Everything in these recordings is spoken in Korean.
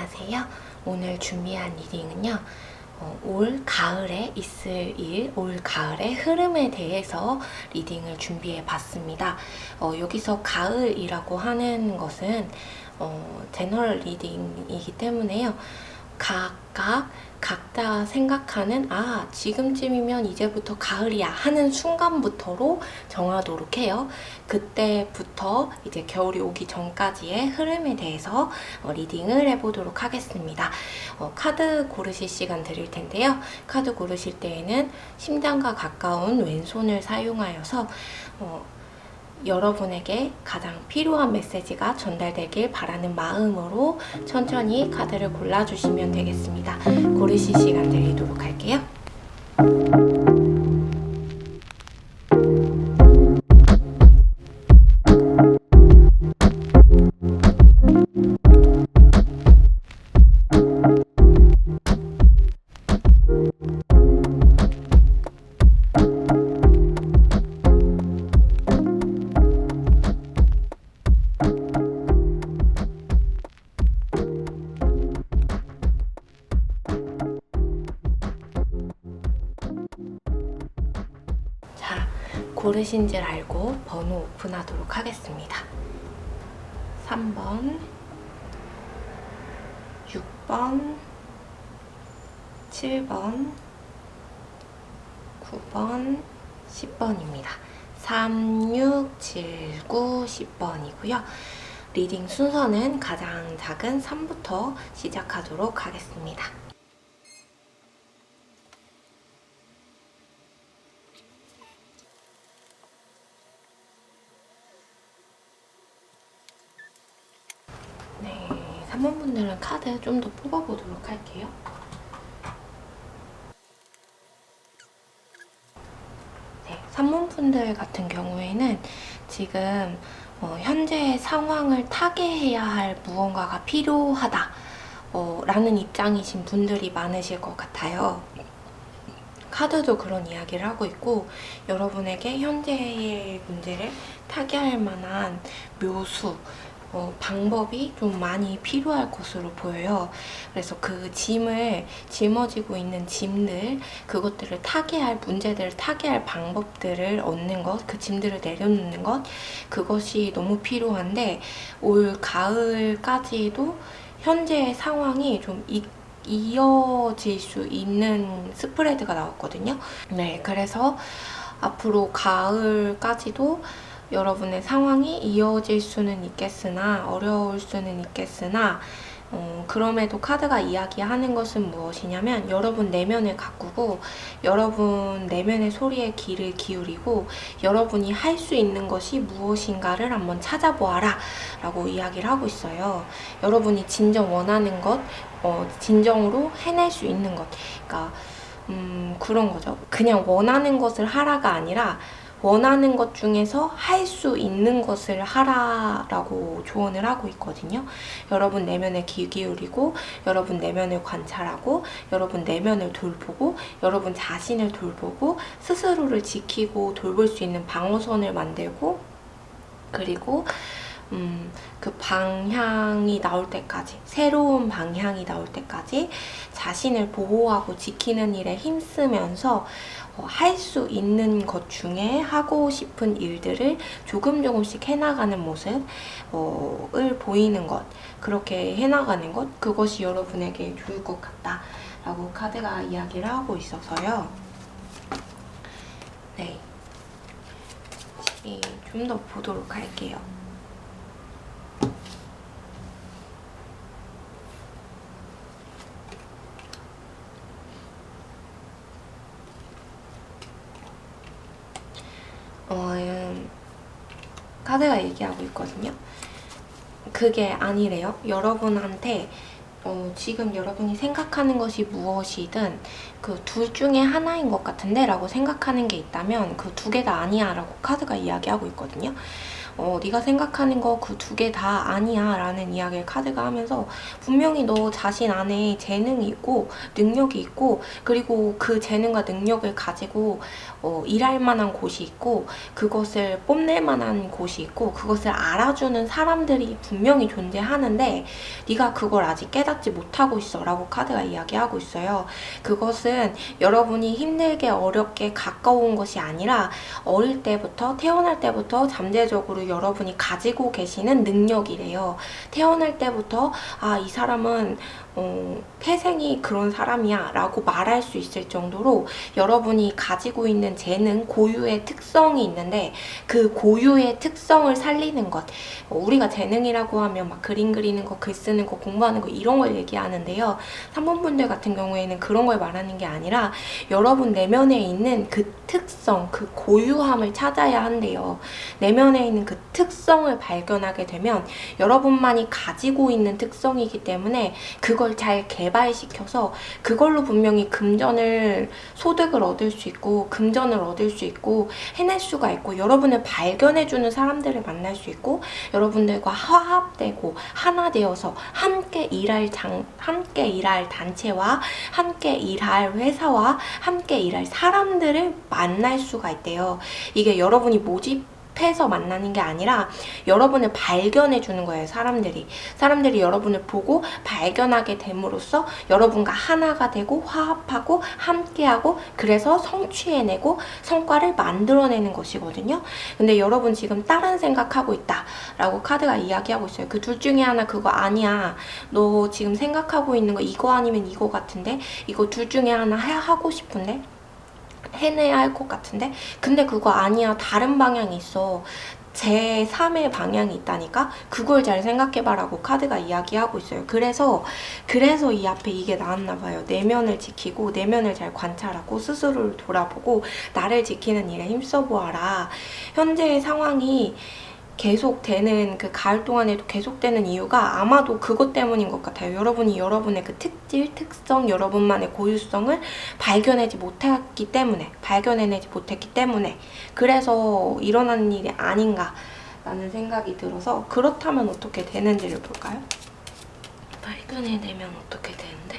안녕하세요. 오늘 준비한 리딩은요. 올 가을에 있을 일, 올 가을의 흐름에 대해서 리딩을 준비해 봤습니다. 여기서 가을이라고 하는 것은 제너럴 리딩이기 때문에요. 각자 생각하는 지금쯤이면 이제부터 가을이야 하는 순간부터로 정하도록 해요. 그때부터 이제 겨울이 오기 전까지의 흐름에 대해서 리딩을 해보도록 하겠습니다. 카드 고르실 시간 드릴 텐데요. 카드 고르실 때에는 심장과 가까운 왼손을 사용하여서 여러분에게 가장 필요한 메시지가 전달되길 바라는 마음으로 천천히 카드를 골라주시면 되겠습니다. 고르실 시간 드리도록 할게요. 고르신 줄 알고 번호 오픈하도록 하겠습니다. 3번, 6번, 7번, 9번, 10번입니다. 3, 6, 7, 9, 10번이고요. 리딩 순서는 가장 작은 3부터 시작하도록 하겠습니다. 네, 3번 분들은 카드 좀 더 뽑아보도록 할게요. 네, 3번 분들 같은 경우에는 지금 현재의 상황을 타개해야 할 무언가가 필요하다 라는 입장이신 분들이 많으실 것 같아요. 카드도 그런 이야기를 하고 있고, 여러분에게 현재의 문제를 타개할 만한 묘수, 방법이 좀 많이 필요할 것으로 보여요. 그래서 그 짊어지고 있는 짐들, 그것들을 타개할, 문제들을 타개할 방법들을 얻는 것, 그 짐들을 내려놓는 것, 그것이 너무 필요한데, 올 가을까지도 현재의 상황이 좀 이어질 수 있는 스프레드가 나왔거든요. 네, 그래서 앞으로 가을까지도 여러분의 상황이 이어질 수는 있겠으나 어려울 수는 있겠으나 그럼에도 카드가 이야기하는 것은 무엇이냐면, 여러분 내면을 가꾸고 여러분 내면의 소리에 귀를 기울이고 여러분이 할 수 있는 것이 무엇인가를 한번 찾아보아라 라고 이야기를 하고 있어요. 여러분이 진정 원하는 것, 진정으로 해낼 수 있는 것, 그러니까 그런 거죠. 그냥 원하는 것을 하라가 아니라 원하는 것 중에서 할 수 있는 것을 하라라고 조언을 하고 있거든요. 여러분 내면에 귀 기울이고 여러분 내면을 관찰하고 여러분 내면을 돌보고 여러분 자신을 돌보고 스스로를 지키고 돌볼 수 있는 방어선을 만들고, 그리고 그 방향이 나올 때까지, 새로운 방향이 나올 때까지 자신을 보호하고 지키는 일에 힘쓰면서 할 수 있는 것 중에 하고 싶은 일들을 조금씩 해나가는 모습을 보이는 것, 그렇게 해나가는 것, 그것이 여러분에게 좋을 것 같다 라고 카드가 이야기를 하고 있어서요. 네, 좀 더 보도록 할게요. 카드가 얘기하고 있거든요. 그게 아니래요. 여러분한테 지금 여러분이 생각하는 것이 무엇이든 그 둘 중에 하나인 것 같은데 라고 생각하는 게 있다면 그 두 개 다 아니야 라고 카드가 이야기하고 있거든요. 네가 생각하는 거 그 두 개 다 아니야 라는 이야기를 카드가 하면서 분명히 너 자신 안에 재능이 있고 능력이 있고 그리고 그 재능과 능력을 가지고 일할 만한 곳이 있고 그것을 뽐낼 만한 곳이 있고 그것을 알아주는 사람들이 분명히 존재하는데 네가 그걸 아직 깨닫지 못하고 있어 라고 카드가 이야기하고 있어요. 그것은 여러분이 힘들게 어렵게 가까운 것이 아니라 어릴 때부터 태어날 때부터 잠재적으로 여러분이 가지고 계시는 능력이래요. 태어날 때부터 이 사람은 태생이 그런 사람이야 라고 말할 수 있을 정도로 여러분이 가지고 있는 재능, 고유의 특성이 있는데 그 고유의 특성을 살리는 것. 우리가 재능이라고 하면 막 그림 그리는 거, 글 쓰는 거, 공부하는 거 이런 걸 얘기하는데요. 3번분들 같은 경우에는 그런 걸 말하는 게 아니라 여러분 내면에 있는 그 특성, 그 고유함을 찾아야 한대요. 내면에 있는 그 특성을 발견하게 되면 여러분만이 가지고 있는 특성이기 때문에 그걸 잘 개발시켜서 그걸로 분명히 소득을 얻을 수 있고 금전을 얻을 수 있고 해낼 수가 있고 여러분을 발견해주는 사람들을 만날 수 있고 여러분들과 화합되고 하나 되어서 함께 일할 단체와 함께 일할 회사와 함께 일할 사람들을 만날 수가 있대요. 이게 여러분이 모집해서 만나는 게 아니라 여러분을 발견해 주는 거예요. 사람들이 여러분을 보고 발견하게 됨으로써 여러분과 하나가 되고 화합하고 함께하고 그래서 성취해내고 성과를 만들어내는 것이거든요. 근데 여러분 지금 다른 생각하고 있다 라고 카드가 이야기하고 있어요. 그 둘 중에 하나 그거 아니야. 너 지금 생각하고 있는 거 이거 아니면 이거 같은데 이거 둘 중에 하나 하고 싶은데 해내야 할 것 같은데 근데 그거 아니야. 다른 방향이 있어. 제3의 방향이 있다니까? 그걸 잘 생각해봐라고 카드가 이야기하고 있어요. 그래서 이 앞에 이게 나왔나 봐요. 내면을 지키고 내면을 잘 관찰하고 스스로를 돌아보고 나를 지키는 일에 힘써보아라. 현재의 상황이 계속되는 그 가을 동안에도 계속되는 이유가 아마도 그것 때문인 것 같아요. 여러분이 여러분의 그 특질, 특성, 여러분만의 고유성을 발견해내지 못했기 때문에 그래서 일어나는 일이 아닌가 라는 생각이 들어서 그렇다면 어떻게 되는지를 볼까요? 발견해내면 어떻게 되는데?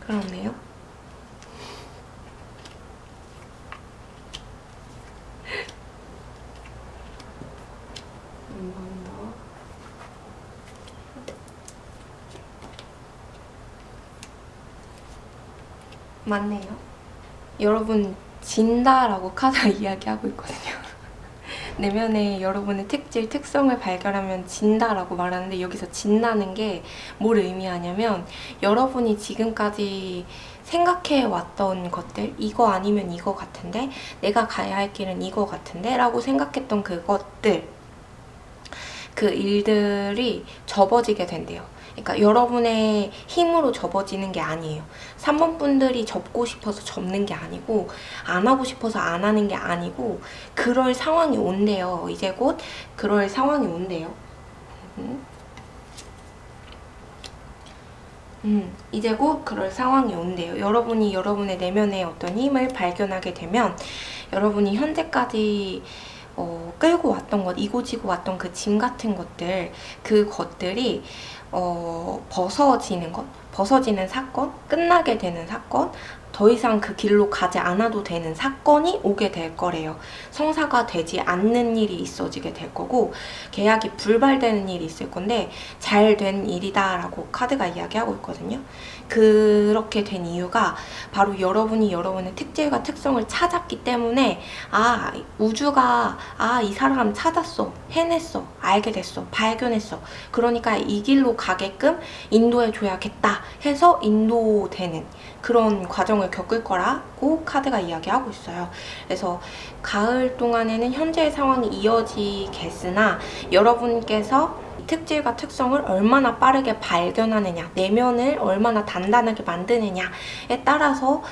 그렇네요. 맞네요. 여러분 진다라고 카드가 이야기하고 있거든요. 내면에 여러분의 특질, 특성을 발견하면 진다라고 말하는데 여기서 진다는 게 뭘 의미하냐면 여러분이 지금까지 생각해왔던 것들 이거 아니면 이거 같은데 내가 가야 할 길은 이거 같은데 라고 생각했던 그것들 그 일들이 접어지게 된대요. 그러니까 여러분의 힘으로 접어지는 게 아니에요. 3번 분들이 접고 싶어서 접는 게 아니고 안 하고 싶어서 안 하는 게 아니고 그럴 상황이 온대요. 이제 곧 그럴 상황이 온대요. 이제 곧 그럴 상황이 온대요. 여러분이 여러분의 내면의 어떤 힘을 발견하게 되면 여러분이 현재까지 끌고 왔던 것, 이고지고 왔던 그 짐 같은 것들, 그것들이 벗어지는 사건, 끝나게 되는 사건, 더 이상 그 길로 가지 않아도 되는 사건이 오게 될 거래요. 성사가 되지 않는 일이 있어지게 될 거고 계약이 불발되는 일이 있을 건데 잘 된 일이다 라고 카드가 이야기하고 있거든요. 그렇게 된 이유가 바로 여러분이 여러분의 특질과 특성을 찾았기 때문에 우주가 이 사람 찾았어, 해냈어, 알게 됐어, 발견했어. 그러니까 이 길로 가게끔 인도해줘야겠다 해서 인도되는 그런 과정을 겪을 거라고 카드가 이야기하고 있어요. 그래서 가을 동안에는 현재의 상황이 이어지겠으나 여러분께서 특질과 특성을 얼마나 빠르게 발견하느냐, 내면을 얼마나 단단하게 만드느냐에 따라서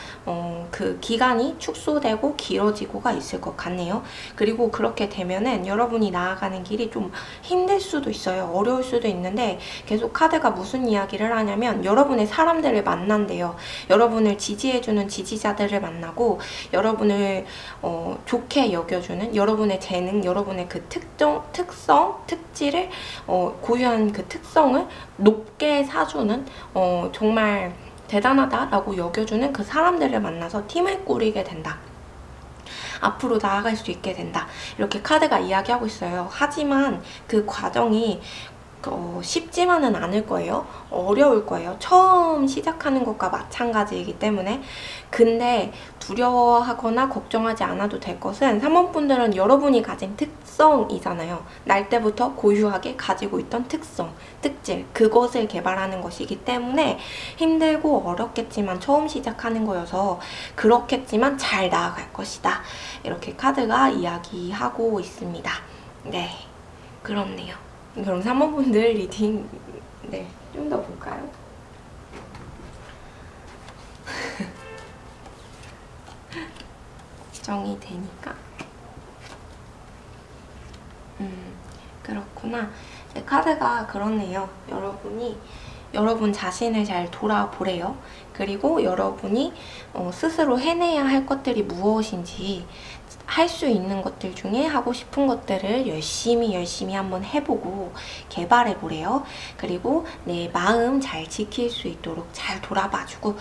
그 기간이 축소되고 길어지고가 있을 것 같네요. 그리고 그렇게 되면은 여러분이 나아가는 길이 좀 힘들 수도 있어요. 어려울 수도 있는데 계속 카드가 무슨 이야기를 하냐면 여러분의 사람들을 만난대요. 여러분을 지지해주는 지지자들을 만나고 여러분을 좋게 여겨주는 여러분의 재능, 여러분의 그 특성, 특질을 고유한 그 특성을 높게 사주는 정말 대단하다라고 여겨주는 그 사람들을 만나서 팀을 꾸리게 된다. 앞으로 나아갈 수 있게 된다. 이렇게 카드가 이야기하고 있어요. 하지만 그 과정이 쉽지만은 않을 거예요. 어려울 거예요. 처음 시작하는 것과 마찬가지이기 때문에. 근데 두려워하거나 걱정하지 않아도 될 것은 3번 분들은 여러분이 가진 특성이잖아요. 날 때부터 고유하게 가지고 있던 특성, 특질, 그것을 개발하는 것이기 때문에 힘들고 어렵겠지만 처음 시작하는 거여서 그렇겠지만 잘 나아갈 것이다. 이렇게 카드가 이야기하고 있습니다. 네, 그렇네요. 그럼 3번 분들 리딩 좀 더 볼까요? 정이 되니까. 그렇구나. 카드가 그렇네요. 여러분이 여러분 자신을 잘 돌아보래요. 그리고 여러분이 스스로 해내야 할 것들이 무엇인지 할 수 있는 것들 중에 하고 싶은 것들을 열심히 한번 해보고 개발해보래요. 그리고 내 마음 잘 지킬 수 있도록 잘 돌아봐주고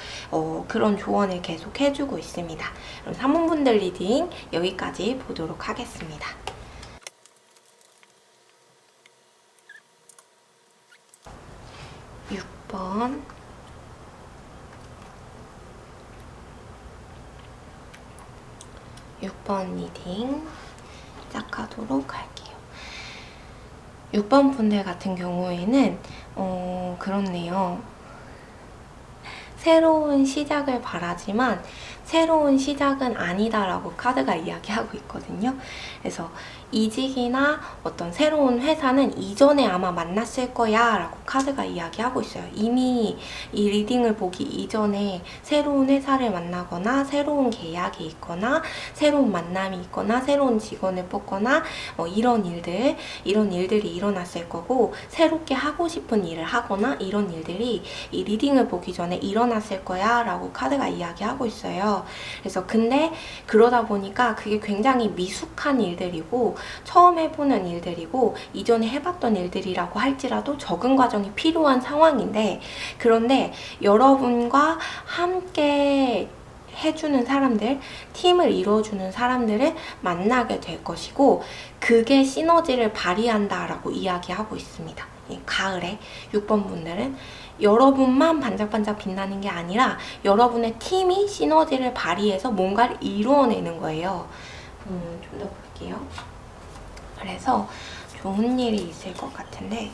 그런 조언을 계속 해주고 있습니다. 그럼 3번 분들 리딩 여기까지 보도록 하겠습니다. 6번 6번 리딩 시작하도록 할게요. 6번 분들 같은 경우에는 그렇네요. 새로운 시작을 바라지만 새로운 시작은 아니다라고 카드가 이야기하고 있거든요. 그래서 이직이나 어떤 새로운 회사는 이전에 아마 만났을 거야 라고 카드가 이야기하고 있어요. 이미 이 리딩을 보기 이전에 새로운 회사를 만나거나 새로운 계약이 있거나 새로운 만남이 있거나 새로운 직원을 뽑거나 이런 일들이 일어났을 거고 새롭게 하고 싶은 일을 하거나 이런 일들이 이 리딩을 보기 전에 일어났을 거야 라고 카드가 이야기하고 있어요. 그래서 근데 그러다 보니까 그게 굉장히 미숙한 일들이고 처음 해보는 일들이고 이전에 해봤던 일들이라고 할지라도 적응 과정이 필요한 상황인데 그런데 여러분과 함께 해주는 사람들, 팀을 이루어주는 사람들을 만나게 될 것이고 그게 시너지를 발휘한다라고 이야기하고 있습니다. 가을에 6번 분들은 여러분만 반짝반짝 빛나는 게 아니라 여러분의 팀이 시너지를 발휘해서 뭔가를 이루어내는 거예요. 좀 더 볼게요. 그래서 좋은 일이 있을 것 같은데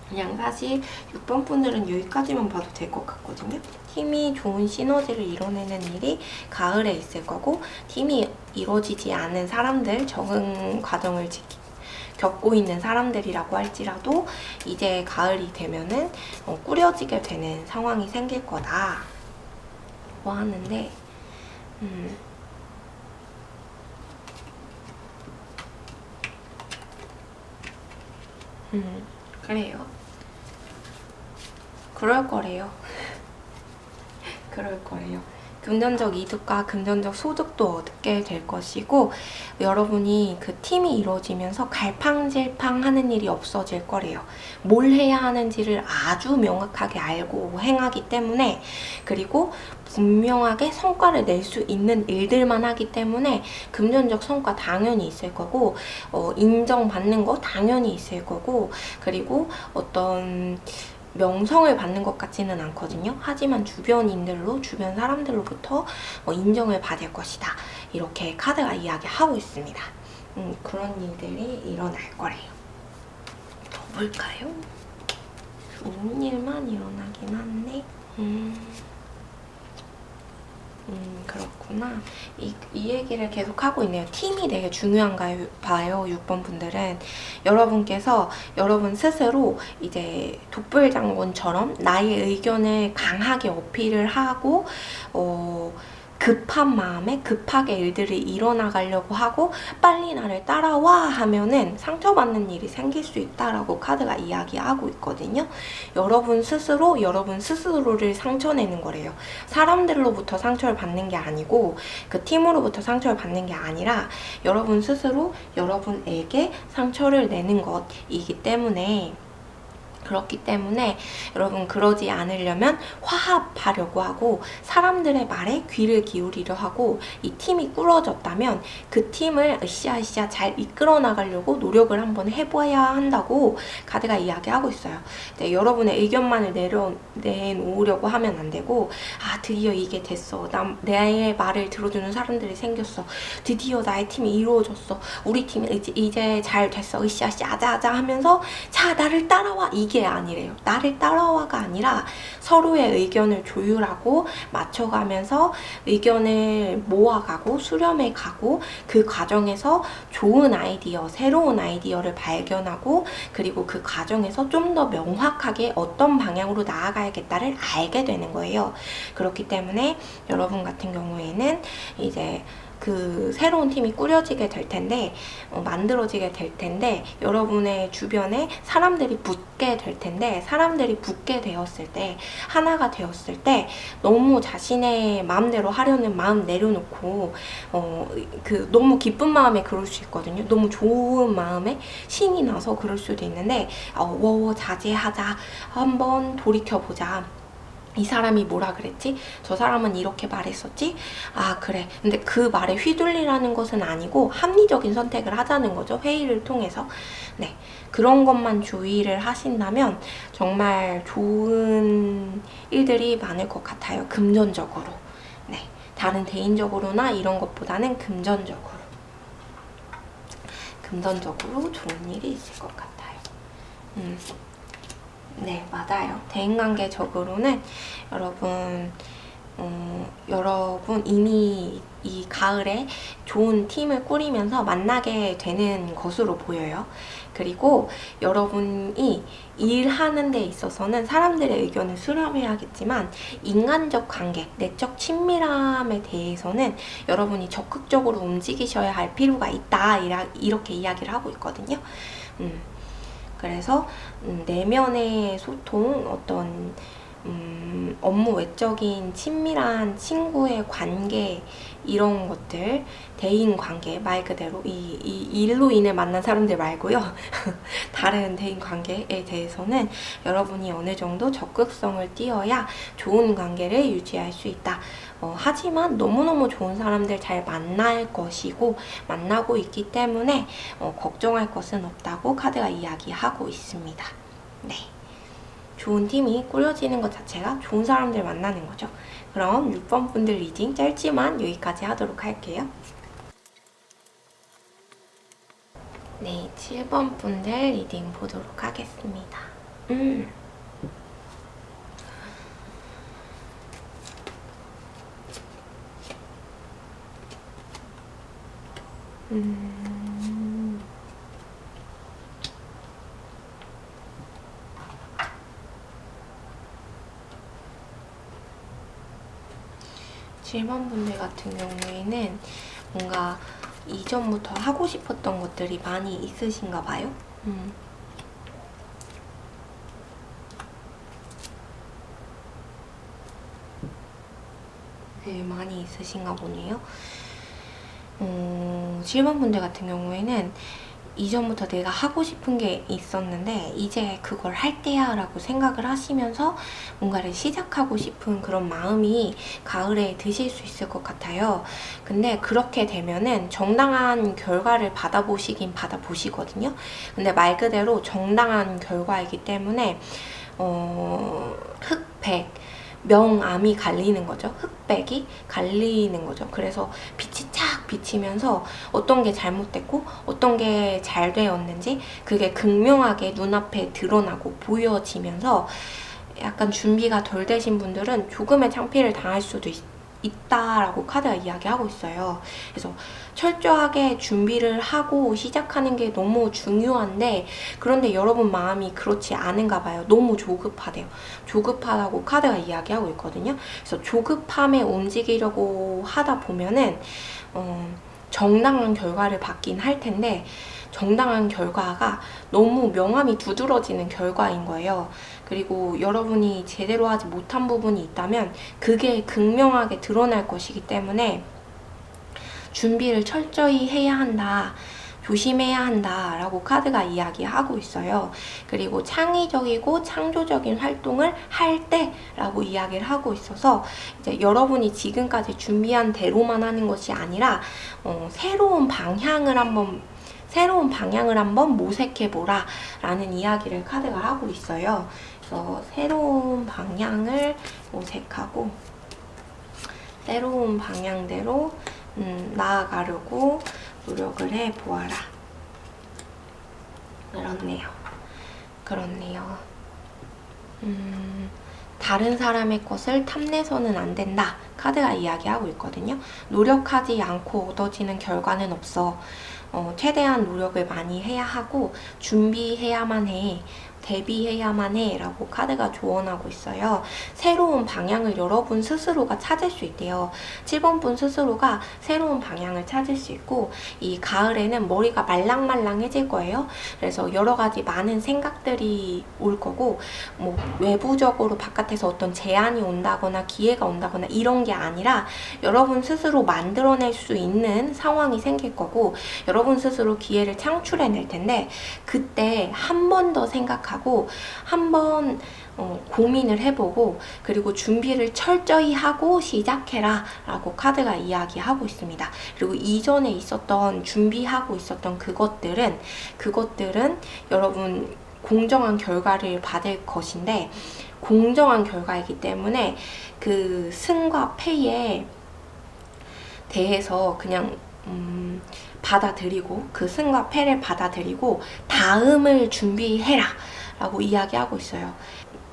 그냥 사실 6번 분들은 여기까지만 봐도 될 것 같거든요. 팀이 좋은 시너지를 이뤄내는 일이 가을에 있을 거고 팀이 이루어지지 않은 사람들, 적응 과정을 겪고 있는 사람들이라고 할지라도 이제 가을이 되면은 꾸려지게 되는 상황이 생길 거다 하는데 그래요. 그럴 거래요. 그럴 거예요. 금전적 이득과 금전적 소득도 얻게 될 것이고 여러분이 그 팀이 이루어지면서 갈팡질팡하는 일이 없어질 거래요. 뭘 해야 하는지를 아주 명확하게 알고 행하기 때문에 그리고 분명하게 성과를 낼 수 있는 일들만 하기 때문에 금전적 성과 당연히 있을 거고 인정받는 거 당연히 있을 거고 그리고 어떤 명성을 받는 것 같지는 않거든요. 하지만 주변인들로, 주변 사람들로부터 인정을 받을 것이다. 이렇게 카드가 이야기하고 있습니다. 그런 일들이 일어날 거래요. 더 볼까요? 좋은 일만 일어나긴 한데 그렇구나. 그렇구나. 이 얘기를 계속 하고 있네요. 팀이 되게 중요한가 봐요. 6번 분들은 여러분께서 여러분 스스로 이제 독불장군처럼 나의 의견을 강하게 어필을 하고 급한 마음에 급하게 일들이 일어나가려고 하고 빨리 나를 따라와 하면은 상처받는 일이 생길 수 있다라고 카드가 이야기하고 있거든요. 여러분 스스로를 상처내는 거래요. 사람들로부터 상처를 받는 게 아니고 그 팀으로부터 상처를 받는 게 아니라 여러분 스스로 여러분에게 상처를 내는 것이기 때문에 그렇기 때문에 여러분 그러지 않으려면 화합하려고 하고 사람들의 말에 귀를 기울이려 하고 이 팀이 꾸러졌다면 그 팀을 으쌰으쌰 잘 이끌어 나가려고 노력을 한번 해봐야 한다고 카드가 이야기하고 있어요. 네, 여러분의 의견만을 내놓으려고 하면 안 되고 드디어 이게 됐어. 내 말을 들어주는 사람들이 생겼어. 드디어 나의 팀이 이루어졌어. 우리 팀이 이제 잘 됐어. 으쌰으쌰 아자아자 하면서 자 나를 따라와 이게 아니래요. 나를 따라와가 아니라 서로의 의견을 조율하고 맞춰가면서 의견을 모아가고 수렴해가고 그 과정에서 좋은 아이디어, 새로운 아이디어를 발견하고 그리고 그 과정에서 좀 더 명확하게 어떤 방향으로 나아가야겠다를 알게 되는 거예요. 그렇기 때문에 여러분 같은 경우에는 이제 그 새로운 팀이 꾸려지게 될 텐데 만들어지게 될 텐데 여러분의 주변에 사람들이 붙게 될 텐데 사람들이 붙게 되었을 때 하나가 되었을 때 너무 자신의 마음대로 하려는 마음 내려놓고 너무 기쁜 마음에 그럴 수 있거든요. 너무 좋은 마음에 신이 나서 그럴 수도 있는데 자제하자. 한번 돌이켜보자. 이 사람이 뭐라 그랬지? 저 사람은 이렇게 말했었지? 그래. 근데 그 말에 휘둘리라는 것은 아니고 합리적인 선택을 하자는 거죠. 회의를 통해서. 네. 그런 것만 주의를 하신다면 정말 좋은 일들이 많을 것 같아요. 금전적으로. 네. 다른 대인적으로나 이런 것보다는 금전적으로 좋은 일이 있을 것 같아요. 네, 맞아요. 대인관계적으로는 여러분 이미 이 가을에 좋은 팀을 꾸리면서 만나게 되는 것으로 보여요. 그리고 여러분이 일하는 데 있어서는 사람들의 의견을 수렴해야겠지만 인간적 관계, 내적 친밀함에 대해서는 여러분이 적극적으로 움직이셔야 할 필요가 있다. 이렇게 이야기를 하고 있거든요. 그래서 내면의 소통, 어떤 업무 외적인 친밀한 친구의 관계 이런 것들, 대인 관계 말 그대로 이 일로 인해 만난 사람들 말고요. 다른 대인 관계에 대해서는 여러분이 어느 정도 적극성을 띄어야 좋은 관계를 유지할 수 있다. 하지만 너무너무 좋은 사람들 잘 만날 것이고 만나고 있기 때문에 걱정할 것은 없다고 카드가 이야기하고 있습니다. 네. 좋은 팀이 꾸려지는 것 자체가 좋은 사람들 만나는 거죠. 그럼 6번 분들 리딩 짧지만 여기까지 하도록 할게요. 네, 7번 분들 리딩 보도록 하겠습니다. 질문 분들 같은 경우에는 뭔가 이전부터 하고 싶었던 것들이 많이 있으신가 봐요. 네, 많이 있으신가 보네요. 질문 분들 같은 경우에는 이전부터 내가 하고 싶은 게 있었는데 이제 그걸 할 때야 라고 생각을 하시면서 뭔가를 시작하고 싶은 그런 마음이 가을에 드실 수 있을 것 같아요. 근데 그렇게 되면은 정당한 결과를 받아보시긴 받아보시거든요. 근데 말 그대로 정당한 결과이기 때문에 흑백 명암이 갈리는 거죠. 흑백이 갈리는 거죠. 그래서 빛이 착 비치면서 어떤 게 잘못됐고 어떤 게 잘 되었는지 그게 극명하게 눈앞에 드러나고 보여지면서 약간 준비가 덜 되신 분들은 조금의 창피를 당할 수도 있다라고 카드가 이야기하고 있어요. 그래서 철저하게 준비를 하고 시작하는 게 너무 중요한데, 그런데 여러분 마음이 그렇지 않은가 봐요. 너무 조급하대요. 조급하다고 카드가 이야기하고 있거든요. 그래서 조급함에 움직이려고 하다 보면은 정당한 결과를 받긴 할 텐데, 정당한 결과가 너무 명암이 두드러지는 결과인 거예요. 그리고 여러분이 제대로 하지 못한 부분이 있다면 그게 극명하게 드러날 것이기 때문에 준비를 철저히 해야 한다, 조심해야 한다 라고 카드가 이야기하고 있어요. 그리고 창의적이고 창조적인 활동을 할 때 라고 이야기를 하고 있어서, 이제 여러분이 지금까지 준비한 대로만 하는 것이 아니라 새로운 방향을 한번 모색해보라 라는 이야기를 카드가 하고 있어요. 그래서 새로운 방향을 모색하고 새로운 방향대로 나아가려고 노력을 해보아라. 그렇네요. 다른 사람의 것을 탐내서는 안 된다. 카드가 이야기하고 있거든요. 노력하지 않고 얻어지는 결과는 없어. 최대한 노력을 많이 해야 하고 준비해야만 해. 대비해야만 해 라고 카드가 조언하고 있어요. 새로운 방향을 여러분 스스로가 찾을 수 있대요. 7번 분 스스로가 새로운 방향을 찾을 수 있고, 이 가을에는 머리가 말랑말랑해질 거예요. 그래서 여러 가지 많은 생각들이 올 거고, 뭐 외부적으로 바깥에서 어떤 제안이 온다거나 기회가 온다거나 이런 게 아니라 여러분 스스로 만들어낼 수 있는 상황이 생길 거고, 여러분 스스로 기회를 창출해낼 텐데, 그때 한 번 더 생각하고 한번 고민을 해보고, 그리고 준비를 철저히 하고 시작해라 라고 카드가 이야기하고 있습니다. 그리고 이전에 준비하고 있었던 그것들은 여러분 공정한 결과를 받을 것인데, 공정한 결과이기 때문에 그 승과 패에 대해서 그냥 받아들이고, 그 승과 패를 받아들이고 다음을 준비해라 라고 이야기하고 있어요.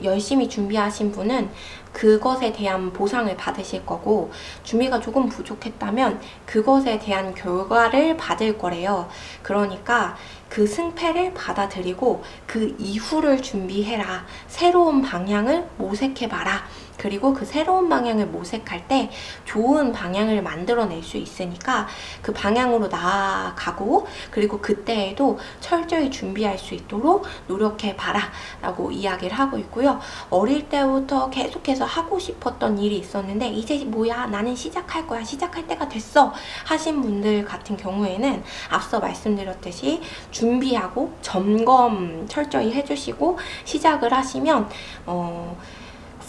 열심히 준비하신 분은 그것에 대한 보상을 받으실 거고, 준비가 조금 부족했다면 그것에 대한 결과를 받을 거래요. 그러니까 그 승패를 받아들이고 그 이후를 준비해라. 새로운 방향을 모색해봐라. 그리고 그 새로운 방향을 모색할 때 좋은 방향을 만들어낼 수 있으니까 그 방향으로 나아가고, 그리고 그때에도 철저히 준비할 수 있도록 노력해봐라 라고 이야기를 하고 있고요. 어릴 때부터 계속해서 하고 싶었던 일이 있었는데 이제 뭐야, 나는 시작할 거야, 시작할 때가 됐어 하신 분들 같은 경우에는 앞서 말씀드렸듯이 준비하고 점검 철저히 해주시고 시작을 하시면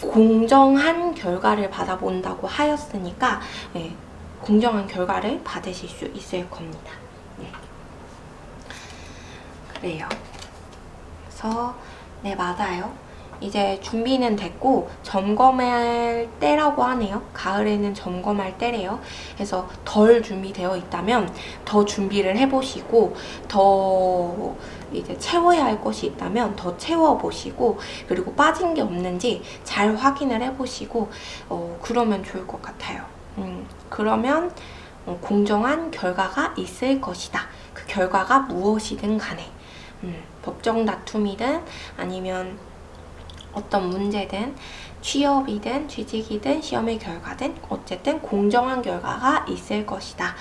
공정한 결과를 받아본다고 하였으니까, 네, 공정한 결과를 받으실 수 있을 겁니다. 네. 그래요. 그래서 네, 맞아요. 이제 준비는 됐고 점검할 때라고 하네요. 가을에는 점검할 때래요. 그래서 덜 준비되어 있다면 더 준비를 해보시고, 더 이제 채워야 할 것이 있다면 더 채워보시고, 그리고 빠진 게 없는지 잘 확인을 해보시고 그러면 좋을 것 같아요. 그러면 공정한 결과가 있을 것이다. 그 결과가 무엇이든 간에 법정 다툼이든 아니면 어떤 문제든, 취업이든 취직이든 시험의 결과든 어쨌든 공정한 결과가 있을 것이다.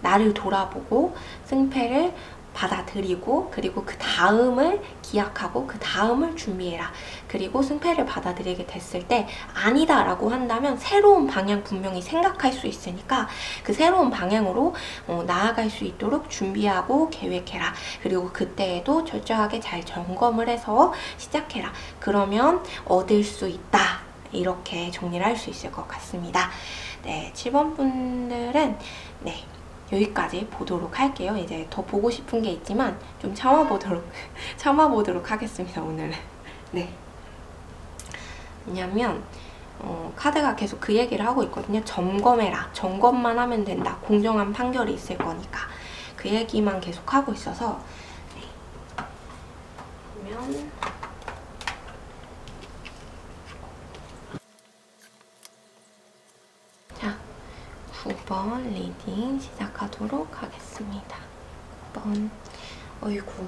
나를 돌아보고 승패를 받아들이고, 그리고 그 다음을 기약하고 그 다음을 준비해라. 그리고 승패를 받아들이게 됐을 때 아니다 라고 한다면 새로운 방향 분명히 생각할 수 있으니까 그 새로운 방향으로 나아갈 수 있도록 준비하고 계획해라. 그리고 그때에도 철저하게 잘 점검을 해서 시작해라. 그러면 얻을 수 있다. 이렇게 정리를 할 수 있을 것 같습니다. 네, 7번 분들은 네, 여기까지 보도록 할게요. 이제 더 보고 싶은 게 있지만 좀 참아보도록 하겠습니다, 오늘은. 네. 왜냐면 카드가 계속 그 얘기를 하고 있거든요. 점검해라. 점검만 하면 된다. 공정한 판결이 있을 거니까. 그 얘기만 계속 하고 있어서. 네. 그러면 자, 9번 리딩 시작하도록 하겠습니다. 9번. 어이구.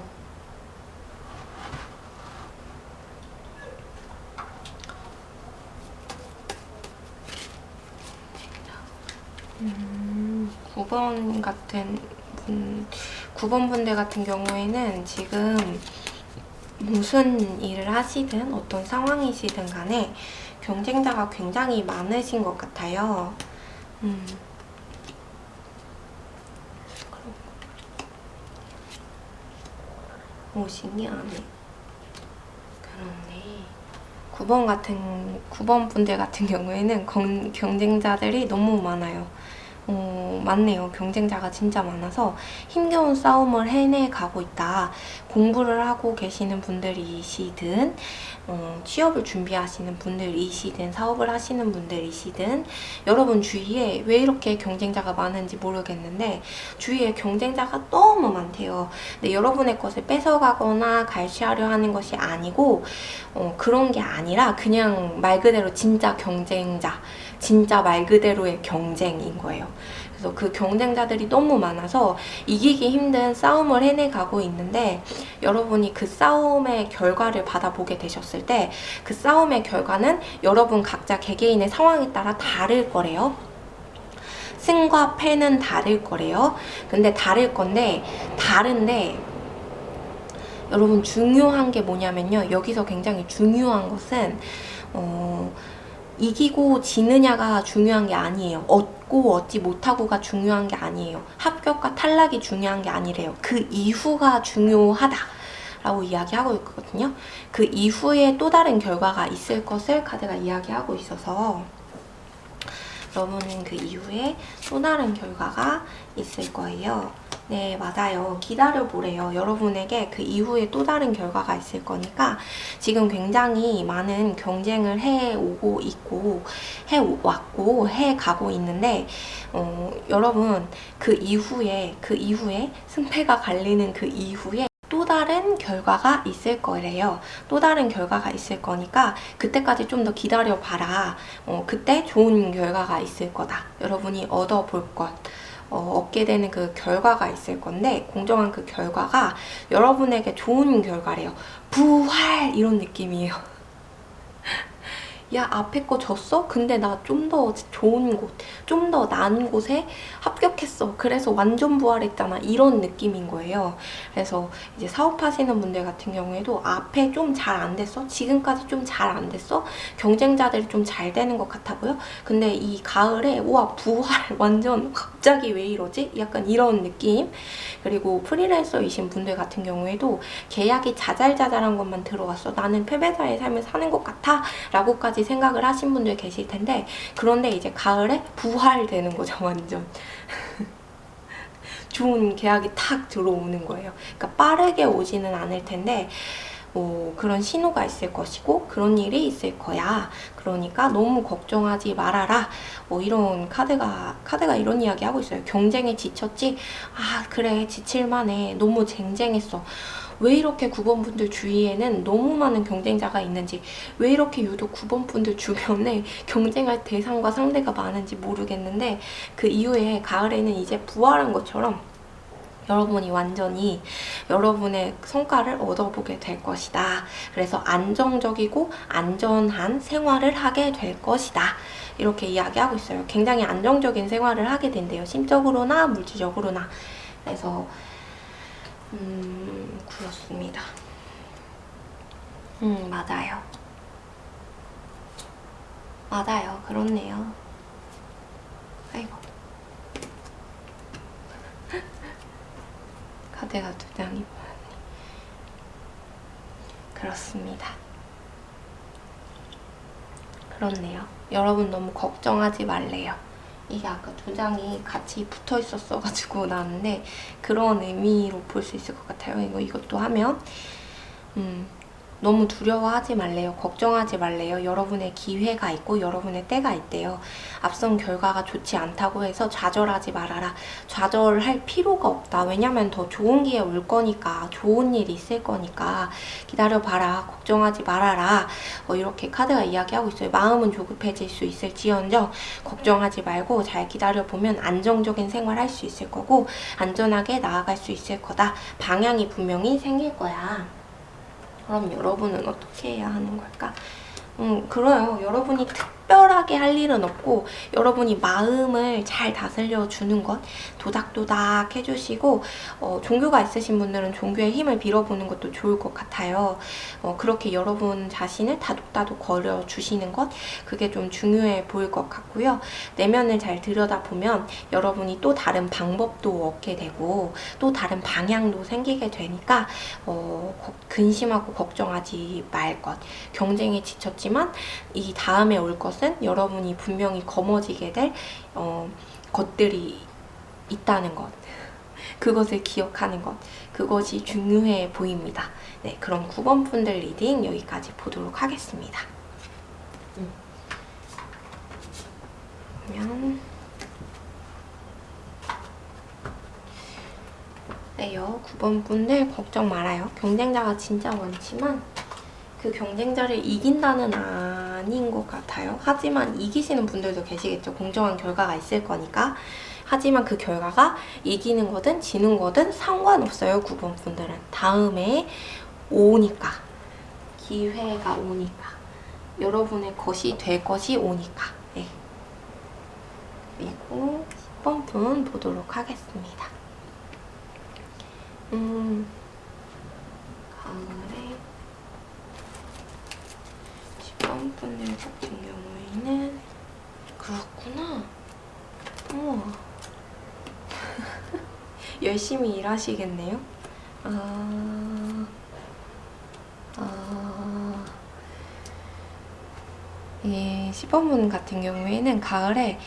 음, 9번 분들 같은 경우에는 지금 무슨 일을 하시든 어떤 상황이시든 간에 경쟁자가 굉장히 많으신 것 같아요. 오, 신기하네. 그러네. 9번 분들 같은 경우에는 경쟁자들이 너무 많아요. 많네요. 경쟁자가 진짜 많아서 힘겨운 싸움을 해내가고 있다. 공부를 하고 계시는 분들이시든 취업을 준비하시는 분들이시든 사업을 하시는 분들이시든 여러분 주위에 왜 이렇게 경쟁자가 많은지 모르겠는데 주위에 경쟁자가 너무 많대요. 근데 여러분의 것을 뺏어가거나 갈취하려 하는 것이 아니고 그런 게 아니라 그냥 말 그대로 진짜 경쟁자, 진짜 말 그대로의 경쟁인 거예요. 그래서 그 경쟁자들이 너무 많아서 이기기 힘든 싸움을 해내가고 있는데 여러분이 그 싸움의 결과를 받아보게 되셨을 때 그 싸움의 결과는 여러분 각자 개개인의 상황에 따라 다를 거래요. 승과 패는 다를 거래요. 근데 다른데 여러분 중요한 게 뭐냐면요. 여기서 굉장히 중요한 것은 이기고 지느냐가 중요한 게 아니에요. 얻고 얻지 못하고가 중요한 게 아니에요. 합격과 탈락이 중요한 게 아니래요. 그 이후가 중요하다 라고 이야기하고 있거든요. 그 이후에 또 다른 결과가 있을 것을 카드가 이야기하고 있어서 여러분은 그 이후에 또 다른 결과가 있을 거예요. 네, 맞아요. 기다려보래요. 여러분에게 그 이후에 또 다른 결과가 있을 거니까 지금 굉장히 많은 경쟁을 해오고 있고 해왔고 해가고 있는데 여러분 그 이후에 승패가 갈리는 그 이후에 또 다른 결과가 있을 거래요. 또 다른 결과가 있을 거니까 그때까지 좀 더 기다려봐라. 그때 좋은 결과가 있을 거다. 여러분이 얻어볼 것. 얻게 되는 그 결과가 있을 건데 공정한 그 결과가 여러분에게 좋은 결과래요. 부활 이런 느낌이에요. 야, 앞에 거 졌어? 근데 나 좀 더 좋은 곳, 좀 더 나은 곳에 합격했어. 그래서 완전 부활했잖아. 이런 느낌인 거예요. 그래서 이제 사업하시는 분들 같은 경우에도 앞에 좀 잘 안 됐어? 지금까지 좀 잘 안 됐어? 경쟁자들이 좀 잘 되는 것 같아 보여? 근데 이 가을에 우와, 부활 완전 갑자기 왜 이러지? 약간 이런 느낌. 그리고 프리랜서이신 분들 같은 경우에도 계약이 자잘자잘한 것만 들어왔어. 나는 패배자의 삶을 사는 것 같아. 라고까지 생각을 하신 분들 계실 텐데 그런데 이제 가을에 부활되는 거죠. 완전 좋은 계약이 탁 들어오는 거예요. 그러니까 빠르게 오지는 않을 텐데 그런 신호가 있을 것이고 그런 일이 있을 거야. 그러니까 너무 걱정하지 말아라. 이런 카드가 이런 이야기 하고 있어요. 경쟁에 지쳤지? 아, 그래, 지칠만해. 너무 쟁쟁했어. 왜 이렇게 9번 분들 주위에는 너무 많은 경쟁자가 있는지, 왜 이렇게 유독 9번 분들 주변에 경쟁할 대상과 상대가 많은지 모르겠는데 그 이후에 가을에는 이제 부활한 것처럼 여러분이 완전히 여러분의 성과를 얻어보게 될 것이다. 그래서 안정적이고 안전한 생활을 하게 될 것이다. 이렇게 이야기하고 있어요. 굉장히 안정적인 생활을 하게 된대요. 심적으로나 물질적으로나. 그래서 그렇습니다. 맞아요. 맞아요. 그렇네요. 아이고. 카드가 두 장이 보였네. 그렇습니다. 그렇네요. 여러분 너무 걱정하지 말래요. 이게 아까 두 장이 같이 붙어 있었어가지고 나왔는데 그런 의미로 볼 수 있을 것 같아요. 이것도 하면 너무 두려워하지 말래요. 걱정하지 말래요. 여러분의 기회가 있고 여러분의 때가 있대요. 앞선 결과가 좋지 않다고 해서 좌절하지 말아라. 좌절할 필요가 없다. 왜냐면 더 좋은 기회 올 거니까, 좋은 일이 있을 거니까 기다려봐라. 걱정하지 말아라. 이렇게 카드가 이야기하고 있어요. 마음은 조급해질 수 있을지언정 걱정하지 말고 잘 기다려보면 안정적인 생활 할 수 있을 거고 안전하게 나아갈 수 있을 거다. 방향이 분명히 생길 거야. 그럼 여러분은 어떻게 해야 하는 걸까? 그래요. 여러분이 특별하게 할 일은 없고 여러분이 마음을 잘 다스려 주는 것 도닥도닥 해주시고 종교가 있으신 분들은 종교의 힘을 빌어보는 것도 좋을 것 같아요. 그렇게 여러분 자신을 다독다독 거려 주시는 것 그게 좀 중요해 보일 것 같고요. 내면을 잘 들여다보면 여러분이 또 다른 방법도 얻게 되고 또 다른 방향도 생기게 되니까 근심하고 걱정하지 말 것. 경쟁에 지쳤지만 이 다음에 올 것은 여러분이 분명히 거머쥐게 될 것들이 있다는 것. 그것을 기억하는 것. 그것이 중요해 보입니다. 네, 그럼 9번 분들 리딩 여기까지 보도록 하겠습니다. 그러면 네요. 9번 분들 걱정 말아요. 경쟁자가 진짜 많지만 그 경쟁자를 이긴다는 아닌 것 같아요. 하지만 이기시는 분들도 계시겠죠. 공정한 결과가 있을 거니까. 하지만 그 결과가 이기는 거든 지는 거든 상관없어요. 9번 분들은. 다음에 오니까. 기회가 오니까. 여러분의 것이 될 것이 오니까. 네. 그리고 10번 분 보도록 하겠습니다. 가을에 10번 분들 같은 경우에는 그렇구나. 우와. 열심히 일하시겠네요. 이 10번 분 같은 경우에는 가을에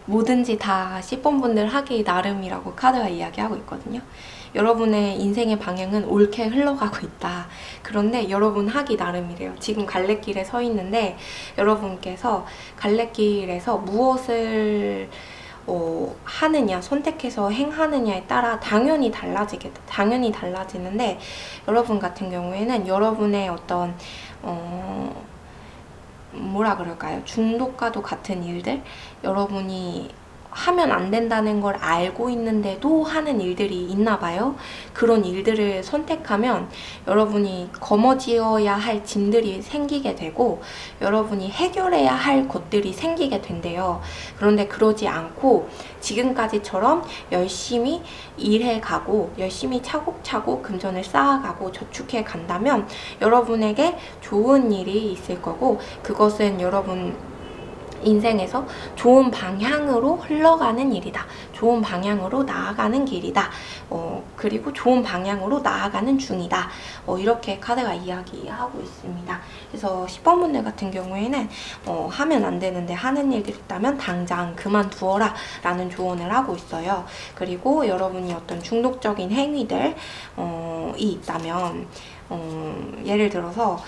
뭐든지 다 10번 분들 하기 나름이라고 카드가 이야기하고 있거든요. 여러분의 인생의 방향은 옳게 흘러가고 있다. 그런데 여러분 하기 나름이래요. 지금 갈래길에 서 있는데 여러분께서 갈래길에서 무엇을 하느냐, 선택해서 행하느냐에 따라 당연히 달라지는데 여러분 같은 경우에는 여러분의 어떤 뭐라 그럴까요? 중독과도 같은 일들, 여러분이 하면 안 된다는 걸 알고 있는데도 하는 일들이 있나 봐요. 그런 일들을 선택하면 여러분이 거머쥐어야 할 짐들이 생기게 되고 여러분이 해결해야 할 것들이 생기게 된대요. 그런데 그러지 않고 지금까지처럼 열심히 일해가고 열심히 차곡차곡 금전을 쌓아가고 저축해 간다면 여러분에게 좋은 일이 있을 거고 그것은 여러분 인생에서 좋은 방향으로 흘러가는 일이다. 좋은 방향으로 나아가는 길이다. 그리고 좋은 방향으로 나아가는 중이다. 이렇게 카드가 이야기하고 있습니다. 그래서 10번 분들 같은 경우에는 하면 안 되는데 하는 일들이 있다면 당장 그만두어라 라는 조언을 하고 있어요. 그리고 여러분이 어떤 중독적인 행위들이 있다면 예를 들어서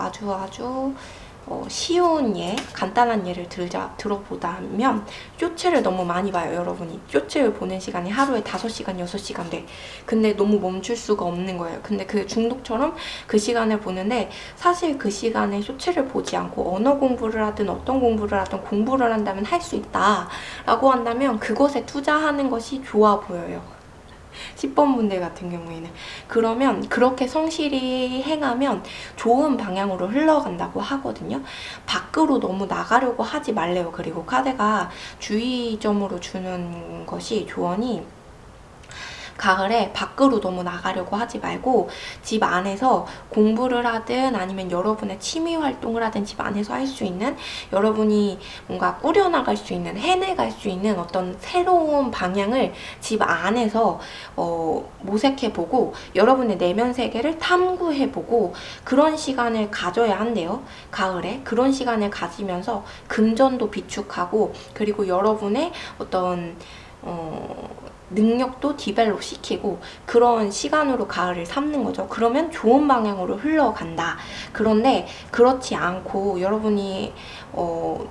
아주 쉬운 간단한 예를 들어보자면 쇼츠를 너무 많이 봐요. 여러분이 쇼츠를 보는 시간이 하루에 5시간, 6시간 돼. 근데 너무 멈출 수가 없는 거예요. 근데 그 중독처럼 그 시간을 보는데 사실 그 시간에 쇼츠를 보지 않고 언어 공부를 하든 어떤 공부를 하든 공부를 한다면 할 수 있다 라고 한다면 그것에 투자하는 것이 좋아 보여요. 10번 분들 같은 경우에는. 그러면 그렇게 성실히 행하면 좋은 방향으로 흘러간다고 하거든요. 밖으로 너무 나가려고 하지 말래요. 그리고 카드가 주의점으로 주는 것이 조언이 가을에 밖으로 너무 나가려고 하지 말고 집 안에서 공부를 하든 아니면 여러분의 취미 활동을 하든 집 안에서 할 수 있는 여러분이 뭔가 꾸려나갈 수 있는 해내갈 수 있는 어떤 새로운 방향을 집 안에서 모색해보고 여러분의 내면 세계를 탐구해보고 그런 시간을 가져야 한대요. 가을에 그런 시간을 가지면서 금전도 비축하고 그리고 여러분의 어떤 능력도 디벨롭 시키고 그런 시간으로 가을을 삼는 거죠. 그러면 좋은 방향으로 흘러간다. 그런데 그렇지 않고 여러분이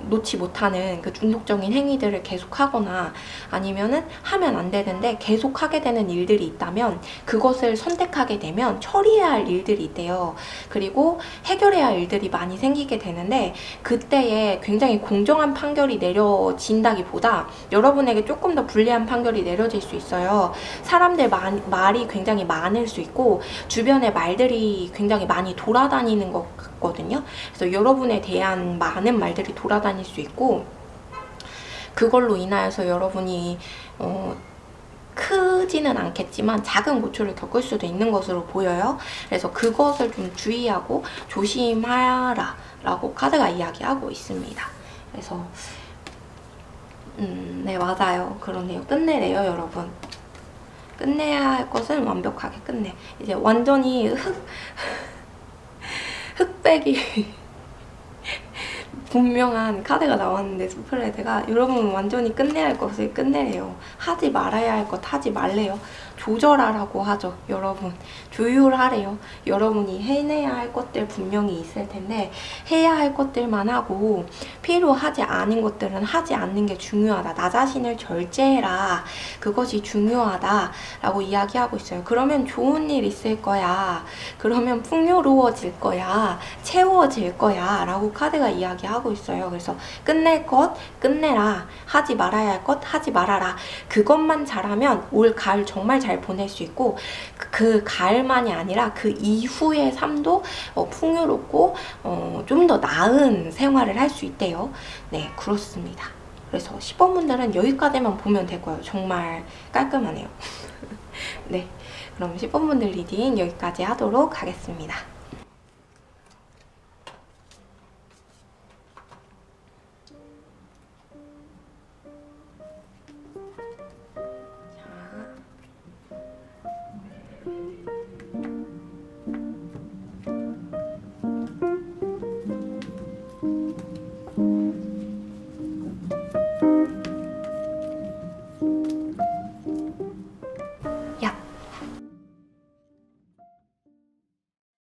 놓지 못하는 그 중독적인 행위들을 계속하거나 아니면은 하면 안 되는데 계속 하게 되는 일들이 있다면 그것을 선택하게 되면 처리해야 할 일들이 있대요. 그리고 해결해야 할 일들이 많이 생기게 되는데 그때에 굉장히 공정한 판결이 내려진다기보다 여러분에게 조금 더 불리한 판결이 내려질 수 있어요. 사람들 말이 굉장히 많을 수 있고 주변에 말들이 굉장히 많이 돌아다니는 것 같거든요. 그래서 여러분에 대한 많은 말들이 돌아다닐 수 있고 그걸로 인하여서 여러분이 크지는 않겠지만 작은 고초를 겪을 수도 있는 것으로 보여요. 그래서 그것을 좀 주의하고 조심하라 라고 카드가 이야기하고 있습니다. 그래서 네, 맞아요. 그러네요. 끝내래요, 여러분. 끝내야 할 것은 완벽하게 끝내. 이제 완전히 흑백이 분명한 카드가 나왔는데 스프레드가 여러분 완전히 끝내야 할 것을 끝내래요. 하지 말아야 할 것 하지 말래요. 조절하라고 하죠. 여러분 조율하래요. 여러분이 해내야 할 것들 분명히 있을 텐데 해야 할 것들만 하고 필요하지 않은 것들은 하지 않는 게 중요하다. 나 자신을 절제해라. 그것이 중요하다 라고 이야기하고 있어요. 그러면 좋은 일 있을 거야. 그러면 풍요로워질 거야. 채워질 거야 라고 카드가 이야기하고 있어요. 그래서 끝낼 것 끝내라. 하지 말아야 할 것 하지 말아라. 그것만 잘하면 올 가을 정말 잘 보낼 수 있고 그 가을만이 아니라 그 이후의 삶도 풍요롭고 좀 더 나은 생활을 할 수 있대요. 네, 그렇습니다. 그래서 10번 분들은 여기까지만 보면 되고요. 정말 깔끔하네요. 네, 그럼 10번 분들 리딩 여기까지 하도록 하겠습니다.